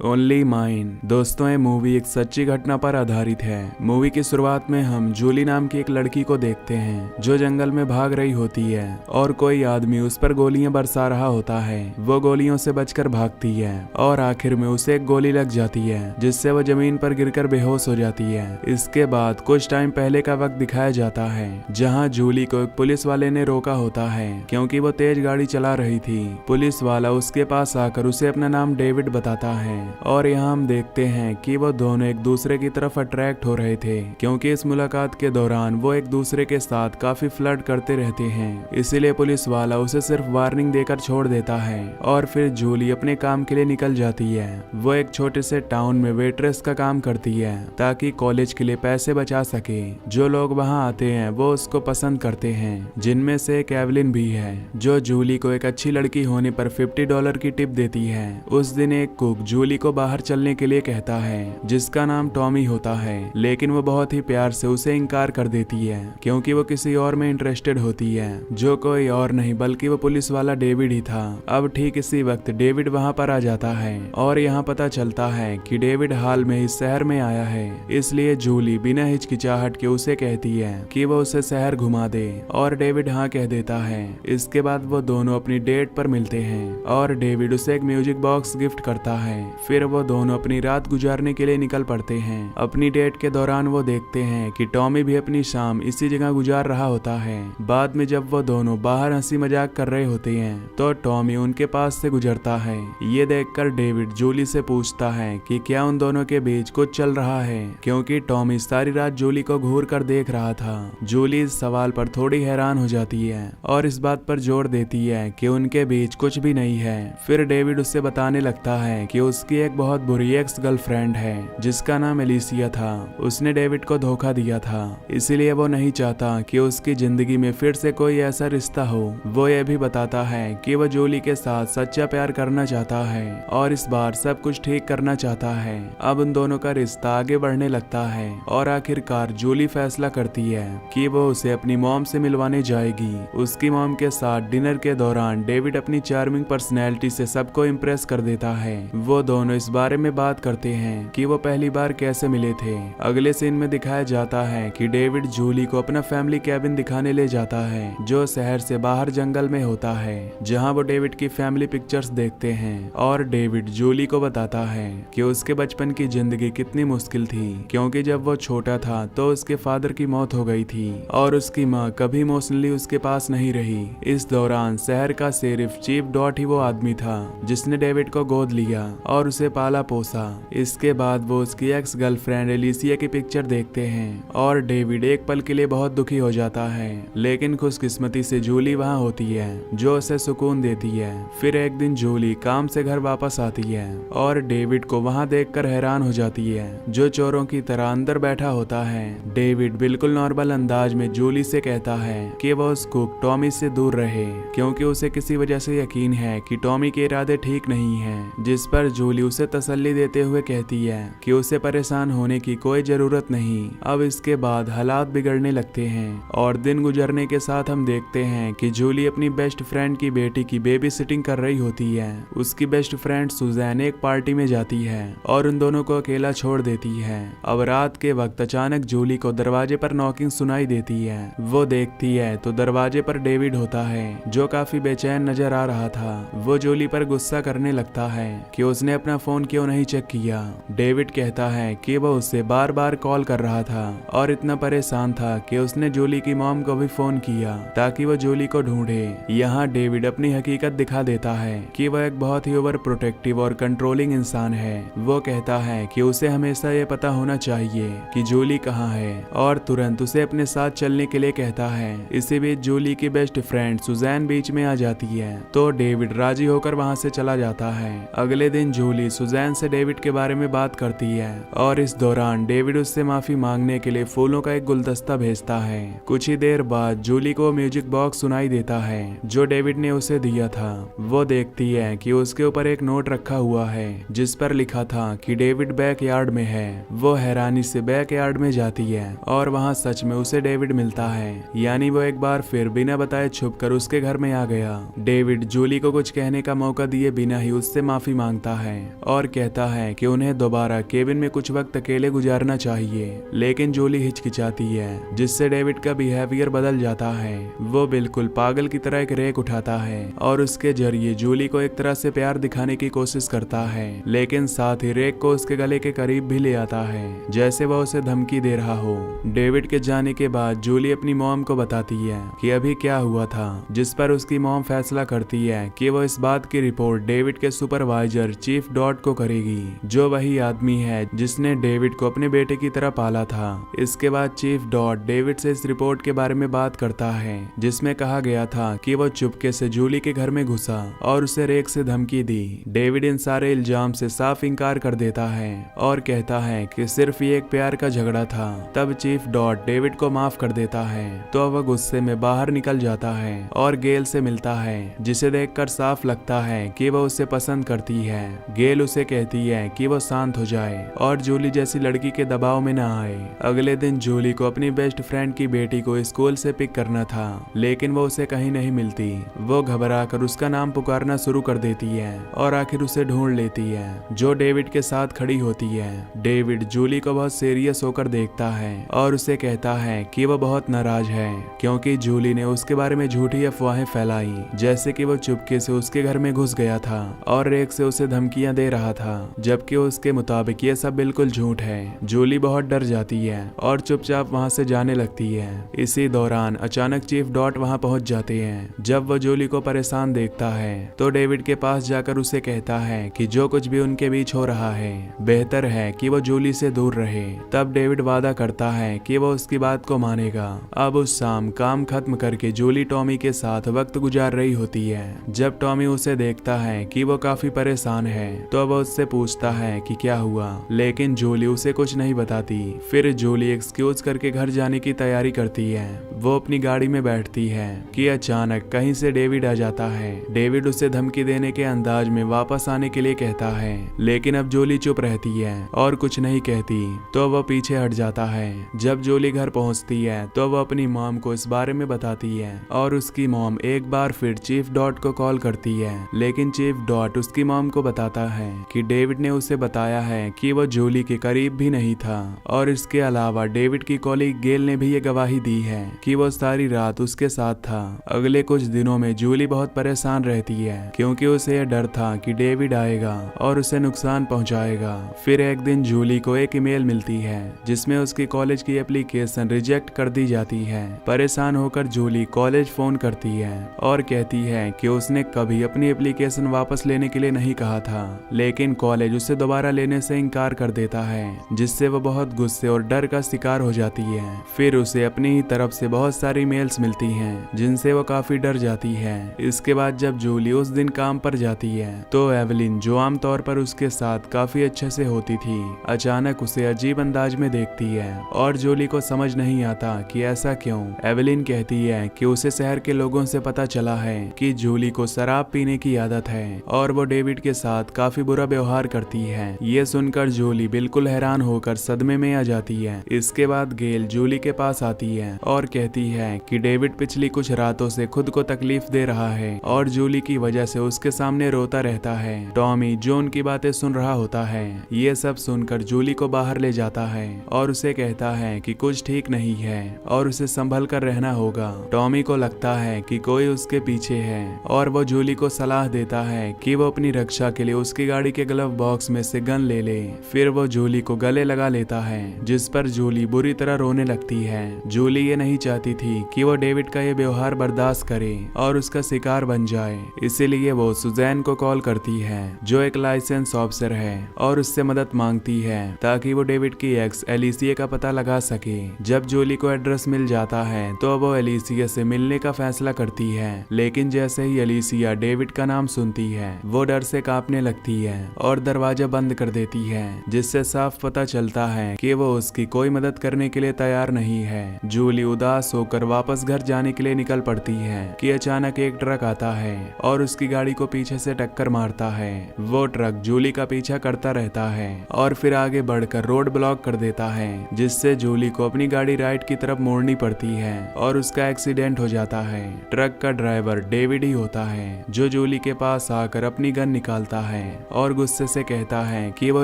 Only mine. दोस्तों, ये movie एक सच्ची घटना पर आधारित है। मूवी की शुरुआत में हम जूली नाम की एक लड़की को देखते हैं जो जंगल में भाग रही होती है और कोई आदमी उस पर गोलियां बरसा रहा होता है। वो गोलियों से बचकर भागती है और आखिर में उसे एक गोली लग जाती है जिससे वो जमीन पर गिरकर बेहोश हो जाती है। इसके बाद कुछ टाइम पहले का वक्त दिखाया जाता है जहाँ जूली को एक पुलिस वाले ने रोका होता है क्योंकि वो तेज गाड़ी चला रही थी। पुलिस वाला उसके पास आकर उसे अपना नाम डेविड बताता है और यहाँ हम देखते हैं कि वो दोनों एक दूसरे की तरफ अट्रैक्ट हो रहे थे क्योंकि इस मुलाकात के दौरान वो एक दूसरे के साथ काफी फ्लर्ट करते रहते हैं। इसीलिए पुलिस वाला उसे सिर्फ वार्निंग देकर छोड़ देता है और फिर जूली अपने काम के लिए निकल जाती है। वो एक छोटे से टाउन में वेट्रेस का काम करती है ताकि कॉलेज के लिए पैसे बचा सके। जो लोग वहाँ आते हैं वो उसको पसंद करते हैं, जिनमें से एक एवलिन भी है जो जूली को एक अच्छी लड़की होने पर $50 की टिप देती है। उस दिन एक कुक जूली को बाहर चलने के लिए कहता है जिसका नाम टॉमी होता है, लेकिन वो बहुत ही प्यार से उसे इनकार कर देती है क्योंकि वो किसी और में इंटरेस्टेड होती है जो कोई और नहीं बल्कि वो पुलिस वाला डेविड ही था। अब ठीक इसी वक्त डेविड वहाँ पर आ जाता है और यहाँ पता चलता है कि डेविड हाल में इस शहर में आया है। इसलिए जूली बिना हिचकिचाहट के उसे कहती है कि वो उसे शहर घुमा दे और डेविड हाँ कह देता है। इसके बाद वो दोनों अपनी डेट पर मिलते हैं और डेविड उसे एक म्यूजिक बॉक्स गिफ्ट करता है। फिर वो दोनों अपनी रात गुजारने के लिए निकल पड़ते हैं। अपनी डेट के दौरान वो देखते हैं कि टॉमी भी अपनी शाम इसी जगह गुजार रहा होता है। बाद में जब वो दोनों बाहर हंसी मजाक कर रहे होते हैं तो टॉमी उनके पास से गुजरता है। ये देखकर डेविड जूली से पूछता है कि क्या उन दोनों के बीच कुछ चल रहा है क्योंकि टॉमी सारी रात जूली को घूर कर देख रहा था। जूली इस सवाल पर थोड़ी हैरान हो जाती है और इस बात पर जोर देती है कि उनके बीच कुछ भी नहीं है। फिर डेविड उससे बताने लगता है कि उसकी एक बहुत बुरी एक्स गर्लफ्रेंड है जिसका नाम एलिसिया था। उसने डेविड को धोखा दिया था, इसीलिए वो नहीं चाहता कि उसकी जिंदगी में फिर से कोई ऐसा रिश्ता हो। वो ये भी बताता है कि वो जूली के साथ सच्चा प्यार करना चाहता है और इस बार सब कुछ ठीक करना चाहता है। अब उन दोनों का रिश्ता आगे बढ़ने लगता है और आखिरकार जूली फैसला करती है कि वो उसे अपनी मॉम से मिलवाने जाएगी। उसकी मॉम के साथ डिनर के दौरान डेविड अपनी चार्मिंग पर्सनैलिटी से सबको इम्प्रेस कर देता है। वो दोनों इस बारे में बात करते हैं कि वो पहली बार कैसे मिले थे। अगले सीन में दिखाया जाता है कि डेविड जूली को अपना फैमिली कैबिन दिखाने ले जाता है जो शहर से बाहर जंगल में होता है, जहां वो डेविड की फैमिली पिक्चर्स देखते हैं और डेविड जूली को बताता है कि उसके बचपन की जिंदगी कितनी मुश्किल थी क्योंकि जब वो छोटा था तो उसके फादर की मौत हो गई थी और उसकी माँ कभी इमोशनली उसके पास नहीं रही। इस दौरान शहर का सिर्फ चीफ डॉट ही वो आदमी था जिसने डेविड को गोद लिया और उसे पाला पोसा। इसके बाद वो उसकी एक्स गर्लफ्रेंड एलिसिया की पिक्चर देखते हैं और डेविड एक पल के लिए बहुत दुखी हो जाता है, लेकिन खुशकिस्मती से जूली वहाँ होती है जो उसे सुकून देती है। फिर एक दिन जूली काम से घर वापस आती है और डेविड को वहाँ देखकर हैरान हो जाती है जो चोरों की तरह अंदर बैठा होता है। डेविड बिल्कुल नॉर्मल अंदाज में जूली से कहता है कि वो उस कुक टॉमी से दूर रहे क्योंकि उसे किसी वजह से यकीन है कि टॉमी के इरादे ठीक नहीं है। जिस पर जूली उसे तसल्ली देते हुए कहती है कि उसे परेशान होने की कोई जरूरत नहीं। अब इसके बाद हालात बिगड़ने लगते हैं और दिन गुजरने के साथ हम देखते हैं कि जूली अपनी बेस्ट फ्रेंड की बेटी की बेबी सिटिंग कर रही होती है। उसकी बेस्ट फ्रेंड सुजैन एक पार्टी में जाती है और उन दोनों को अकेला छोड़ देती है। अब रात के वक्त अचानक जूली को दरवाजे पर नॉकिंग सुनाई देती है। वो देखती है तो दरवाजे पर डेविड होता है जो काफी बेचैन नजर आ रहा था। वो जूली पर गुस्सा करने लगता है कि उसने अपना फोन क्यों नहीं चेक किया। डेविड कहता है कि वो उसे बार बार कॉल कर रहा था और इतना परेशान था कि उसने जूली की मॉम को भी फोन किया ताकि वो जूली को ढूंढे। यहाँ डेविड अपनी हकीकत दिखा देता है कि वह एक बहुत ही ओवर प्रोटेक्टिव और कंट्रोलिंग इंसान है। वो कहता है कि उसे हमेशा ये पता होना चाहिए कि जूली कहाँ है और तुरंत उसे अपने साथ चलने के लिए कहता है। इसी बीच जूली की बेस्ट फ्रेंड सुजैन बीच में आ जाती है तो डेविड राजी होकर वहाँ से चला जाता है। अगले दिन जूली सुजैन से डेविड के बारे में बात करती है और इस दौरान डेविड उससे माफी मांगने के लिए फूलों का एक गुलदस्ता भेजता है। कुछ ही देर बाद जूली को म्यूजिक बॉक्स सुनाई देता है जो डेविड ने उसे दिया था। वो देखती है कि उसके ऊपर एक नोट रखा हुआ है जिस पर लिखा था कि डेविड बैक यार्ड में है। वो हैरानी से बैक यार्ड में जाती है और वहाँ सच में उसे डेविड मिलता है, यानी वो एक बार फिर बिना बताए छुपकर उसके घर में आ गया। डेविड जूली को कुछ कहने का मौका दिए बिना ही उससे माफी मांगता है और कहता है कि उन्हें दोबारा केबिन में कुछ वक्त अकेले गुजारना चाहिए, लेकिन जूली हिचकिचाती है, जिससे डेविड का बिहेवियर बदल जाता है। वो बिल्कुल पागल की तरह एक रेक उठाता है और उसके जरिए जूली को एक तरह से प्यार दिखाने की कोशिश करता है, लेकिन साथ ही रेक को उसके गले के करीब भी ले आता है, जैसे वह उसे धमकी दे रहा हो। डेविड के जाने के बाद जूली अपनी मॉम को बताती है कि अभी क्या हुआ था, जिस पर उसकी मॉम फैसला करती है कि वो इस बात की रिपोर्ट डेविड के सुपरवाइजर चीफ डॉट को करेगी, जो वही आदमी है जिसने डेविड को अपने बेटे की तरह पाला था। इसके बाद चीफ डॉट डेविड से इस रिपोर्ट के बारे में बात करता है, जिसमें कहा गया था कि वो चुपके से जूली के घर में घुसा और उसे रेक से धमकी दी। डेविड इन सारे इल्जाम से साफ इंकार कर देता है और कहता है कि सिर्फ ये एक प्यार का झगड़ा था। तब चीफ डॉट डेविड को माफ कर देता है, तो वह गुस्से में बाहर निकल जाता है और गेल से मिलता है, जिसे देखकर साफ लगता है कि वह उसे पसंद करती है। गेल उसे कहती है कि वो शांत हो जाए और जूली जैसी लड़की के दबाव में न आए। अगले दिन जूली को अपनी बेस्ट फ्रेंड की बेटी को स्कूल से पिक करना था, लेकिन वो उसे कहीं नहीं मिलती। वो घबरा कर उसका नाम पुकारना शुरू कर देती है और आखिर उसे ढूंढ लेती है, जो डेविड के साथ खड़ी होती है। डेविड जूली को बहुत सीरियस होकर देखता है और उसे कहता है कि वो बहुत नाराज है, क्योंकि जूली ने उसके बारे में झूठी अफवाहें फैलाई, जैसे कि वो चुपके से उसके घर में घुस गया था और रेक से उसे धमकियां दे रहा था, जबकि उसके मुताबिक ये सब बिल्कुल झूठ है। जूली बहुत डर जाती है और चुपचाप वहां से जाने लगती है। इसी दौरान अचानक चीफ डॉट वहां पहुंच जाते हैं। जब वो जूली को परेशान देखता है तो डेविड के पास जाकर उसे कहता है कि जो कुछ भी उनके बीच हो रहा है, बेहतर है कि वो जूली से दूर रहे। तब डेविड वादा करता है कि वो उसकी बात को मानेगा। अब उस शाम काम खत्म करके जूली टॉमी के साथ वक्त गुजार रही होती है। जब टॉमी उसे देखता है कि वो काफी परेशान है, तो वो उससे पूछता है कि क्या हुआ, लेकिन जूली उसे कुछ नहीं बताती। फिर जूली एक्सक्यूज करके घर जाने की तैयारी करती है। वो अपनी गाड़ी में बैठती है कि अचानक कहीं से डेविड आ जाता है। डेविड उसे धमकी देने के अंदाज में वापस आने के लिए कहता है, लेकिन अब जूली चुप रहती है और कुछ नहीं कहती, तो वह पीछे हट जाता है। जब जूली घर पहुंचती है तो वह अपनी मॉम को इस बारे में बताती है और उसकी मॉम एक बार फिर चीफ डॉट को कॉल करती है, लेकिन चीफ डॉट उसकी मॉम को बताता है कि डेविड ने उसे बताया है कि वो जूली के करीब भी नहीं था, और इसके अलावा डेविड की कॉलीग गेल ने भी ये गवाही दी है कि वो सारी रात उसके साथ था। अगले कुछ दिनों में जूली बहुत परेशान रहती है, क्योंकि उसे यह डर था कि डेविड आएगा और उसे नुकसान पहुंचाएगा। फिर एक दिन जूली को एक ईमेल मिलती है जिसमें उसकी कॉलेज की एप्लीकेशन रिजेक्ट कर दी जाती है। परेशान होकर जूली कॉलेज फोन करती है और कहती है कि उसने कभी अपनी एप्लीकेशन वापस लेने के लिए नहीं कहा था, लेकिन कॉलेज उसे दोबारा लेने से इनकार कर देता है, जिससे वो बहुत गुस्से और डर का शिकार हो जाती है। फिर उसे अपनी ही तरफ से बहुत सारी मेल्स मिलती हैं, जिनसे वो काफी डर जाती है। इसके बाद जब जूली उस दिन काम पर जाती है तो एवलिन, जो आमतौर पर उसके साथ काफी अच्छे से होती थी, अचानक उसे अजीब अंदाज में देखती है और जूली को समझ नहीं आता कि ऐसा क्यों। एवलिन कहती है कि उसे शहर के लोगों से पता चला है कि जूली को शराब पीने की आदत है और वो डेविड के साथ काफी बुरा व्यवहार करती है। ये सुनकर जूली बिल्कुल हैरान होकर सदमे में आ जाती है। इसके बाद गेल जूली के पास आती है और कहती है कि डेविड पिछली कुछ रातों से खुद को तकलीफ दे रहा है और जूली की वजह से उसके सामने रोता रहता है। टॉमी, जो उनकी बातें सुन रहा होता है, ये सब सुनकर जूली को बाहर ले जाता है और उसे कहता है कि कुछ ठीक नहीं है और उसे संभल कर रहना होगा। टॉमी को लगता है कि कोई उसके पीछे है और वो जूली को सलाह देता है कि वो अपनी रक्षा के लिए उसकी गाड़ी के ग्लव बॉक्स में से गन ले ले। फिर वो जूली को गले लगा लेता है, जिस पर जूली बुरी तरह रोने लगती है। जूली ये नहीं चाहती थी कि वो डेविड का ये व्यवहार बर्दाश्त करे और उसका शिकार बन जाए, इसीलिए वो सुजैन को कॉल करती है, जो एक लाइसेंस ऑफिसर है, और उससे मदद मांगती है ताकि वो डेविड की एक्स एलिसिया का पता लगा सके। जब जूली को एड्रेस मिल जाता है तो वो एलिसिया से मिलने का फैसला करती है, लेकिन जैसे ही एलिसिया डेविड का नाम सुनती है वो डर से कांपने लगती है और दरवाजा बंद कर देती है, जिससे साफ पता चलता है कि वो उसकी कोई मदद करने के लिए तैयार नहीं है। जूली उदास होकर वापस घर जाने के लिए निकल पड़ती है कि अचानक एक ट्रक आता है और उसकी गाड़ी को पीछे से टक्कर मारता है। वो ट्रक जूली का पीछा करता रहता है और फिर आगे बढ़कर रोड ब्लॉक कर देता है, जिससे जूली को अपनी गाड़ी राइट की तरफ मोड़नी पड़ती है और उसका एक्सीडेंट हो जाता है। ट्रक का ड्राइवर डेविड ही होता है, जो जूली के पास आकर अपनी गन निकालता है और गुस्से से कहता है कि वो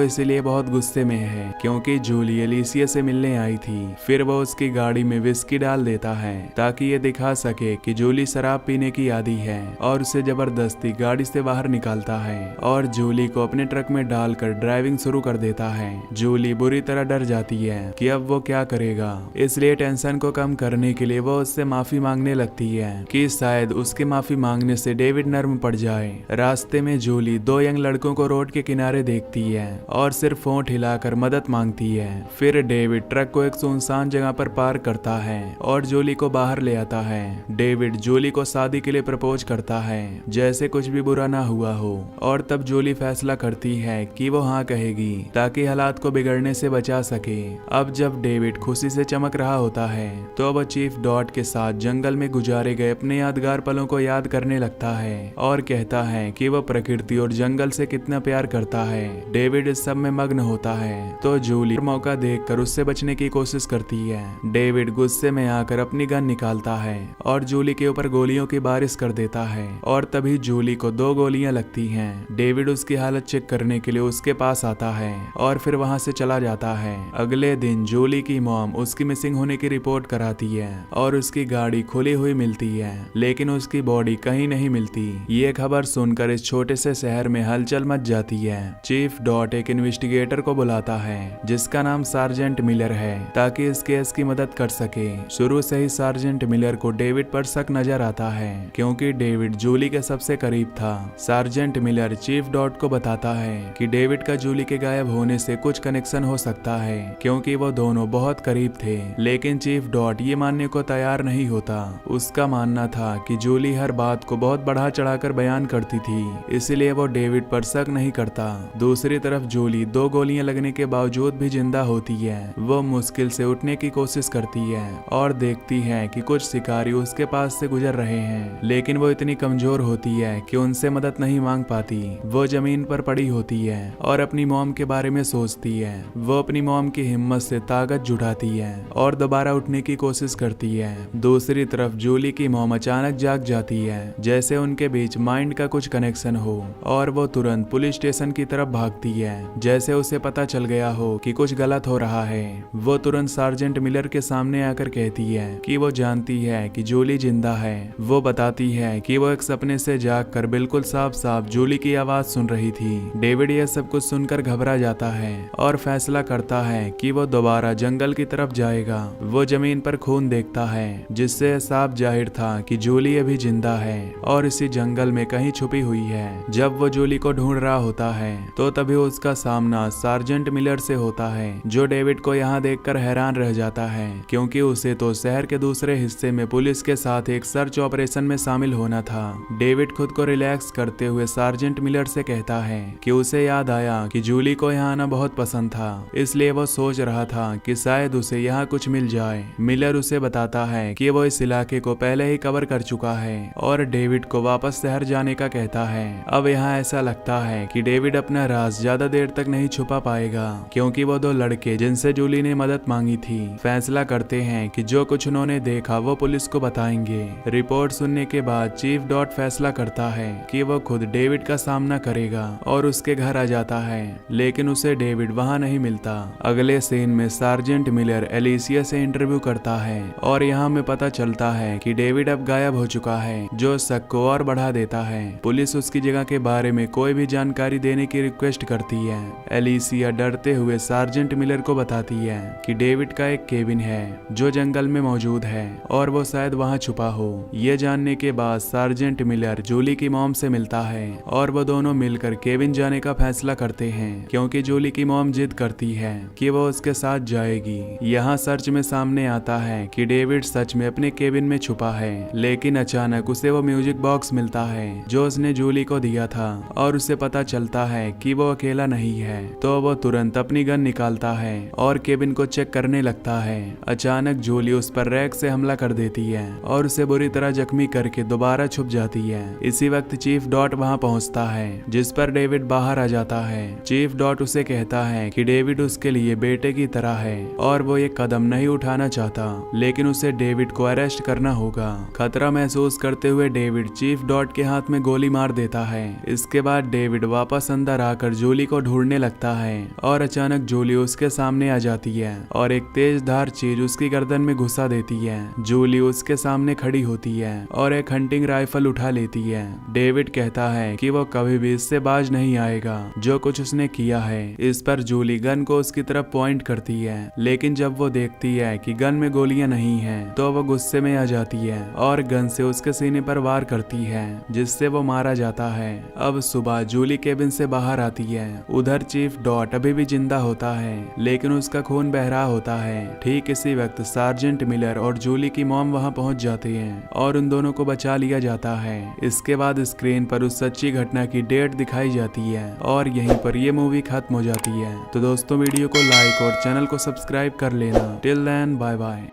इसलिए बहुत गुस्से में है क्योंकि जूली एलिसिया से मिलने आई थी। फिर वो उसकी गाड़ी में विस्की डाल देता है ताकि ये दिखा सके कि जूली शराब पीने की आदी है और उसे जबरदस्ती गाड़ी से बाहर निकालता है और जूली को अपने ट्रक में डालकर ड्राइविंग शुरू कर देता है। जूली बुरी तरह डर जाती है कि अब वो क्या करेगा, इसलिए टेंशन को कम करने के लिए वो उससे माफी मांगने लगती है कि शायद उसके माफी मांगने से डेविड नर्म पड़ जाए। रास्ते में जूली दो यंग लड़कों को रोड के किनारे देखती है और सिर्फ होंठ हिलाकर मदद मांगती है। फिर डेविड ट्रक को एक सुनसान जगह पर पार्क करता है और जूली को बाहर ले आता है। डेविड जूली को शादी के लिए प्रपोज करता है जैसे कुछ भी बुरा ना हुआ हो और तब जूली फैसला करती है कि वो हाँ कहेगी ताकि हालात को बिगड़ने से बचा सके। अब जब डेविड खुशी से चमक रहा होता है तो वह चीफ डॉट के साथ जंगल में गुजारे गए अपने यादगार पलों को याद करने लगता है और कहता है कि वह प्रकृति और जंगल से कितना प्यार करता है। डेविड इस सब में मग्न होता है तो जूली मौका देखकर उससे बचने की कोशिश करती है। डेविड गुस्से में आकर अपनी गन निकालता है और जूली के ऊपर गोलियों की बारिश कर देता है और तभी जूली को 2 गोलियां लगती हैं। डेविड उसकी हालत चेक करने के लिए उसके पास आता है और फिर वहां से चला जाता है। अगले दिन जूली की मॉम उसकी मिसिंग होने की रिपोर्ट कराती है और उसकी गाड़ी खुली हुई मिलती है लेकिन उसकी बॉडी कहीं नहीं मिलती। ये खबर सुनकर इस छोटे से शहर में हलचल मच जाती है। चीफ डॉट एक इन्वेस्टिगेटर को बुलाता है जिसका नाम सार्जेंट मिलर है ताकि इस केस की मदद कर सके। शुरू से ही सार्जेंट मिलर को डेविड पर शक नजर आता है क्योंकि डेविड जूली के सबसे करीब था। सार्जेंट मिलर चीफ डॉट को बताता है कि डेविड का जूली के गायब होने से कुछ कनेक्शन हो सकता है क्योंकि वो दोनों बहुत करीब थे, लेकिन चीफ डॉट ये मानने को तैयार नहीं होता। उसका मानना था कि जूली हर बात को बहुत बढ़ा चढ़ाकर बयान करती थी, इसलिए वो डेविड पर शक नहीं करता। दूसरी तरफ जूली 2 गोलियां लगने के बावजूद भी जिंदा होती है। वो मुश्किल से उठने की कोशिश करती है और देखती है कि कुछ शिकारी उसके पास से गुजर रहे हैं, लेकिन वो इतनी कमजोर होती है कि उनसे मदद नहीं मांग पाती। वो जमीन पर पड़ी होती है और अपनी मॉम के बारे में सोचती है। वो अपनी मॉम की हिम्मत से ताकत जुटाती है और दोबारा उठने की कोशिश करती है। दूसरी तरफ जूली की मॉम अचानक जाग जाती है जैसे उनके बीच माइंड का कुछ कनेक्शन हो और वो तुरंत पुलिस स्टेशन की तरफ भागती है जैसे उसे पता चल गया हो कि कुछ गलत हो रहा है। वो तुरंत सार्जेंट मिलर के सामने आकर कहती है कि वो जानती है कि जूली जिंदा है। वो बताती है कि वो एक सपने से जागकर बिल्कुल साफ साफ जूली की आवाज सुन रही थी। डेविड यह सब कुछ सुनकर घबरा जाता है और फैसला करता है कि वो दोबारा जंगल की तरफ जाएगा। वो जमीन पर खून देखता है जिससे साफ जाहिर था कि जूली अभी जिंदा है और इसी जंगल में कहीं छुपी हुई है। जब वो जूली को ढूंढ रहा होता है तो तभी उसका सामना सार्जेंट मिलर से होता है जो डेविड को यहाँ देखकर हैरान रह जाता है क्योंकि उसे तो शहर के दूसरे हिस्से में पुलिस के साथ एक सर्च ऑपरेशन में शामिल होना था। डेविड खुद को रिलैक्स करते हुए सार्जेंट मिलर से कहता है कि उसे याद आया कि जूली को यहाँ आना बहुत पसंद था, इसलिए वो सोच रहा था कि शायद उसे यहाँ कुछ मिल जाए। मिलर उसे बताता है कि वो इस इलाके को पहले ही कवर कर चुका है और डेविड को वापस शहर जाने का कहता है। अब यहाँ ऐसा लगता है कि डेविड अपना राज ज्यादा देर तक नहीं छुपा पाएगा क्योंकि वो 2 लड़के जिनसे जूली ने मदद मांगी थी फैसला करते हैं कि जो कुछ उन्होंने देखा वो पुलिस को बताएंगे। रिपोर्ट सुनने के बाद चीफ डॉट फैसला करता है कि वो खुद डेविड का सामना करेगा और उसके घर आ जाता है, लेकिन उसे डेविड वहाँ नहीं मिलता। अगले सीन में सार्जेंट मिलर एलिसिया से इंटरव्यू करता है और यहाँ में पता चलता है कि डेविड अब गायब हो चुका है, जो शक को और बढ़ा देता है। पुलिस उसकी जगह के बारे में कोई भी जानकारी देने की रिक्वेस्ट करती है। एलिसिया डरते हुए सार्जेंट मिलर को बताती है कि डेविड का एक केबिन है जो जंगल में मौजूद है और वो शायद वहाँ छुपा हो। ये जानने के बाद सार्जेंट मिलर जूली की मॉम से मिलता है और वो दोनों मिलकर केबिन जाने का फैसला करते हैं क्योंकि जूली की मॉम जिद करती है कि वो उसके साथ जाएगी। यहाँ सर्च में सामने आता है कि डेविड सच में अपने केबिन में छुपा है, लेकिन अचानक उसे वो म्यूजिक बॉक्स मिलता है जो उसने जूली को दिया था और उसे पता चलता है कि वो अकेला नहीं है, तो वो तुरंत अपनी गन निकालता है और केबिन को चेक करने लगता है। अचानक जूली उस पर रैक से हमला कर देती है और उसे बुरी तरह जख्मी करके दोबारा छुप जाती है। इसी वक्त चीफ डॉट वहां पहुंचता है जिस पर डेविड बाहर आ जाता है। चीफ डॉट उसे कहता है कि डेविड उसके लिए बेटे की तरह है और वो ये कदम नहीं उठाना चाहता, लेकिन उसे डेविड को अरेस्ट करना होगा। खतरा महसूस करते हुए डेविड चीफ डॉट के हाथ में गोली मार देता है। इसके बाद डेविड वापस अंदर आकर जूली को ढूंढने लगता है और अचानक जूली उसके सामने आ जाती है और एक तेज धार चीज उसकी गर्दन में घुसा देती है। जूली उसके सामने खड़ी होती है और एक हंटिंग राइफल उठा लेती है। डेविड कहता है कि वो कभी भी इससे बाज नहीं आएगा जो कुछ उसने किया है। इस पर जूली गन को उसकी तरफ पॉइंट करती है, लेकिन जब वो देखती है कि गन में गोलियां नहीं हैं, तो वो गुस्से में आ जाती है और गन से उसके सीने पर वार करती है, जिससे वो मारा जाता है। अब सुबह जूली केबिन से बाहर आती है। उधर चीफ डॉट अभी भी जिंदा होता है, लेकिन उसका खून बह रहा होता है। ठीक इसी वक्त सार्जेंट मिलर और जूली की मॉम वहां पहुंच जाते हैं और उन दोनों को बचा लिया जाता है। इसके बाद स्क्रीन पर उस सच्ची घटना की डेट दिखाई जाती है और यहीं पर ये मूवी खत्म हो जाती है। तो दोस्तों वीडियो को लाइक और चैनल को सब्सक्राइब कर लेना। Till then bye bye.